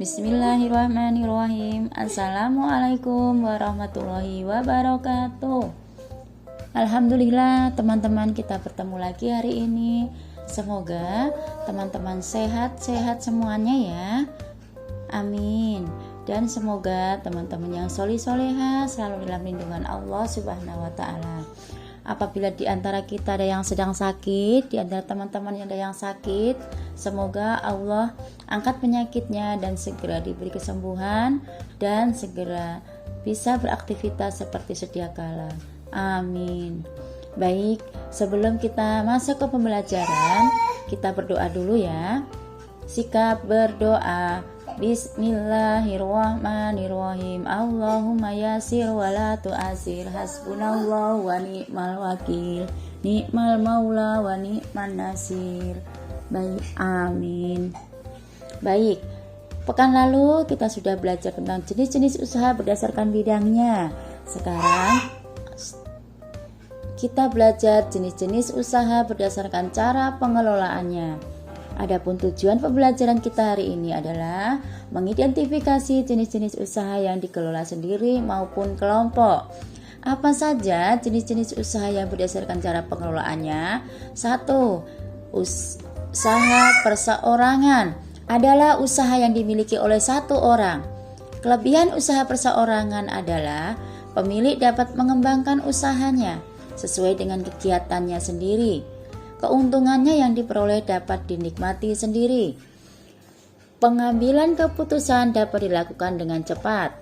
Bismillahirrahmanirrahim. Assalamualaikum warahmatullahi wabarakatuh. Alhamdulillah teman-teman, kita bertemu lagi hari ini. Semoga teman-teman sehat-sehat semuanya ya. Amin. Dan semoga teman-teman yang solih-soleha selalu dalam lindungan Allah Subhanahu wa ta'ala. Apabila di antara kita ada yang sedang sakit, di antara teman-teman yang ada yang sakit, semoga Allah angkat penyakitnya dan segera diberi kesembuhan dan segera bisa beraktivitas seperti sedia kala. Amin. Baik, sebelum kita masuk ke pembelajaran, kita berdoa dulu ya. Sikap berdoa. Bismillahirrahmanirrahim. Allahumma yasir wa la tu'asir. Hasbunallahu wa ni'mal wakil. Ni'mal maula wa ni'man nasir. Baik, amin. Baik, pekan lalu kita sudah belajar tentang jenis-jenis usaha berdasarkan bidangnya. Sekarang kita belajar jenis-jenis usaha berdasarkan cara pengelolaannya. Adapun tujuan pembelajaran kita hari ini adalah mengidentifikasi jenis-jenis usaha yang dikelola sendiri maupun kelompok. Apa saja jenis-jenis usaha yang berdasarkan cara pengelolaannya? 1. Usaha perseorangan adalah usaha yang dimiliki oleh satu orang. Kelebihan usaha perseorangan adalah pemilik dapat mengembangkan usahanya sesuai dengan kegiatannya sendiri. Keuntungannya yang diperoleh dapat dinikmati sendiri. Pengambilan keputusan dapat dilakukan dengan cepat.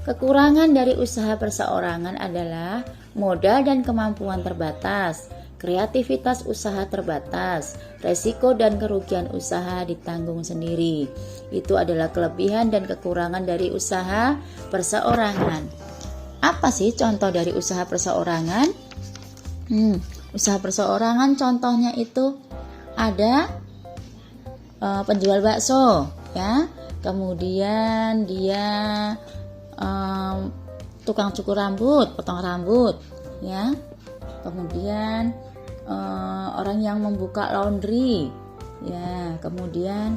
Kekurangan dari usaha perseorangan adalah modal dan kemampuan terbatas, kreativitas usaha terbatas, resiko dan kerugian usaha ditanggung sendiri. Itu adalah kelebihan dan kekurangan dari usaha perseorangan. Apa sih contoh dari usaha perseorangan? Usaha perseorangan contohnya itu ada penjual bakso ya, kemudian dia tukang cukur rambut, potong rambut ya, kemudian orang yang membuka laundry ya, kemudian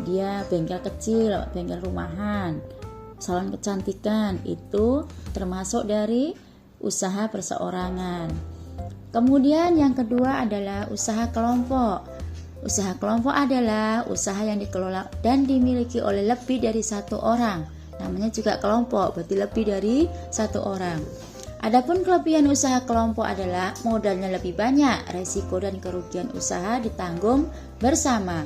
dia bengkel kecil, bengkel rumahan, salon kecantikan, itu termasuk dari usaha perseorangan. Kemudian yang kedua adalah usaha kelompok. Usaha kelompok adalah usaha yang dikelola dan dimiliki oleh lebih dari satu orang. Namanya juga kelompok, berarti lebih dari satu orang. Adapun kelebihan usaha kelompok adalah modalnya lebih banyak, resiko dan kerugian usaha ditanggung bersama.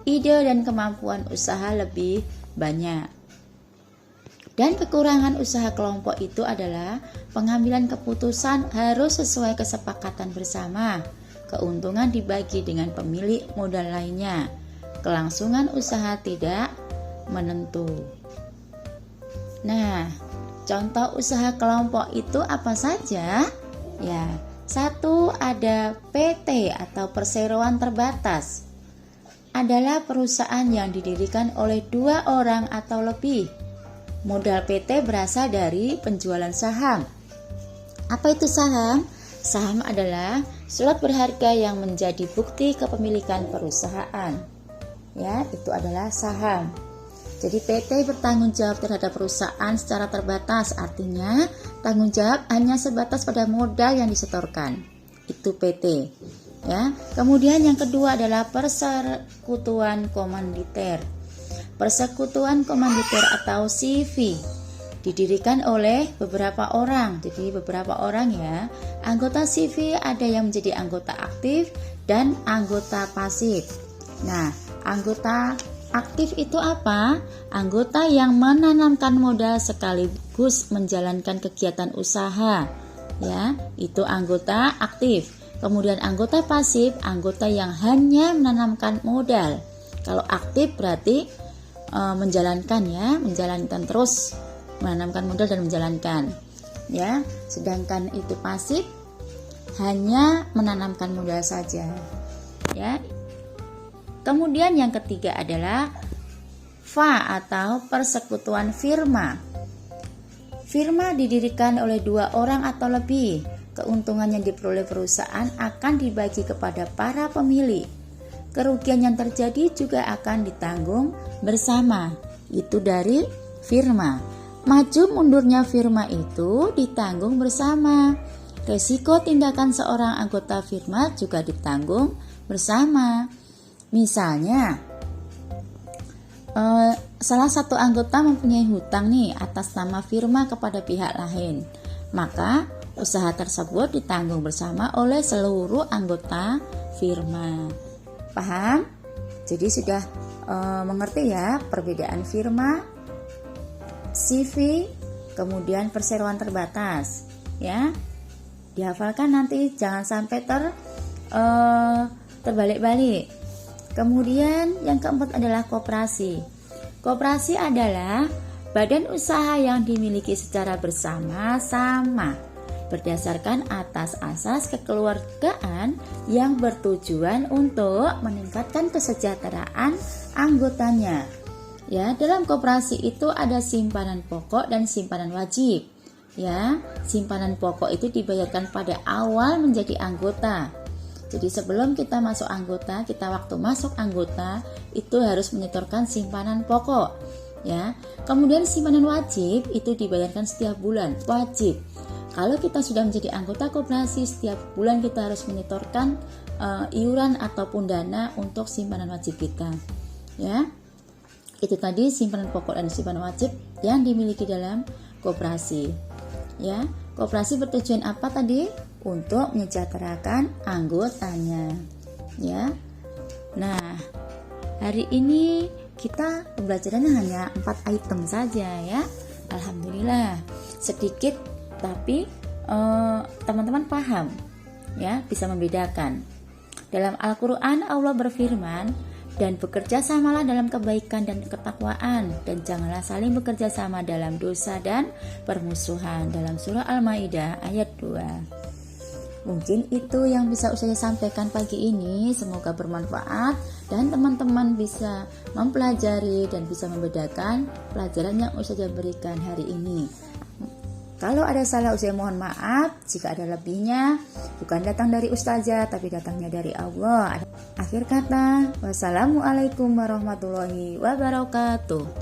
Ide dan kemampuan usaha lebih banyak. Dan kekurangan usaha kelompok itu adalah pengambilan keputusan harus sesuai kesepakatan bersama. Keuntungan dibagi dengan pemilik modal lainnya. Kelangsungan usaha tidak menentu. Nah, contoh usaha kelompok itu apa saja? Ya, 1 ada PT atau perseroan terbatas. Adalah perusahaan yang didirikan oleh 2 orang atau lebih. Modal PT berasal dari penjualan saham. Apa itu saham? Saham adalah surat berharga yang menjadi bukti kepemilikan perusahaan. Ya, itu adalah saham. Jadi PT bertanggung jawab terhadap perusahaan secara terbatas, artinya tanggung jawab hanya sebatas pada modal yang disetorkan. Itu PT. Ya. Kemudian yang kedua adalah persekutuan komanditer. Persekutuan komanditer atau CV didirikan oleh beberapa orang. Jadi beberapa orang ya. Anggota CV ada yang menjadi anggota aktif dan anggota pasif. Nah, anggota aktif itu apa? Anggota yang menanamkan modal sekaligus menjalankan kegiatan usaha. Ya, itu anggota aktif. Kemudian anggota pasif, anggota yang hanya menanamkan modal. Kalau aktif berarti menjalankan ya, menjalankan terus, menanamkan modal dan menjalankan ya. Sedangkan itu pasif, hanya menanamkan modal saja ya. Kemudian yang ketiga adalah FA atau persekutuan firma. Firma didirikan oleh 2 orang atau lebih. Keuntungan yang diperoleh perusahaan akan dibagi kepada para pemilik. Kerugian yang terjadi juga akan ditanggung bersama. Itu dari firma. Maju mundurnya firma itu ditanggung bersama. Resiko tindakan seorang anggota firma juga ditanggung bersama. Misalnya, salah satu anggota mempunyai hutang nih atas nama firma kepada pihak lain. Maka usaha tersebut ditanggung bersama oleh seluruh anggota firma. Paham? Jadi sudah mengerti ya perbedaan firma, CV, kemudian perseroan terbatas. Ya, dihafalkan nanti, jangan sampai terbalik-balik. Kemudian yang keempat adalah koperasi. Koperasi adalah badan usaha yang dimiliki secara bersama-sama berdasarkan atas asas kekeluargaan yang bertujuan untuk meningkatkan kesejahteraan anggotanya. Ya, dalam koperasi itu ada simpanan pokok dan simpanan wajib. Ya, simpanan pokok itu dibayarkan pada awal menjadi anggota. Jadi sebelum kita masuk anggota, kita waktu masuk anggota itu harus menyetorkan simpanan pokok. Ya, kemudian simpanan wajib itu dibayarkan setiap bulan, wajib. Kalau kita sudah menjadi anggota koperasi, setiap bulan kita harus menyetorkan iuran ataupun dana untuk simpanan wajib kita. Ya, itu tadi simpanan pokok dan simpanan wajib yang dimiliki dalam koperasi. Ya, koperasi bertujuan apa tadi? Untuk menyejahterakan anggotanya. Ya, nah hari ini kita pembelajarannya hanya 4 item saja ya. Alhamdulillah, sedikit tapi teman-teman paham ya, bisa membedakan. Dalam Al-Quran Allah berfirman, dan bekerja samalah dalam kebaikan dan ketakwaan, dan janganlah saling bekerja sama dalam dosa dan permusuhan, dalam surah Al-Maidah ayat 2. Mungkin itu yang bisa saya sampaikan pagi ini, semoga bermanfaat dan teman-teman bisa mempelajari dan bisa membedakan pelajaran yang Ustazah berikan hari ini. Kalau ada salah, Ustazah mohon maaf. Jika ada lebihnya, bukan datang dari Ustazah, tapi datangnya dari Allah. Akhir kata, wassalamualaikum warahmatullahi wabarakatuh.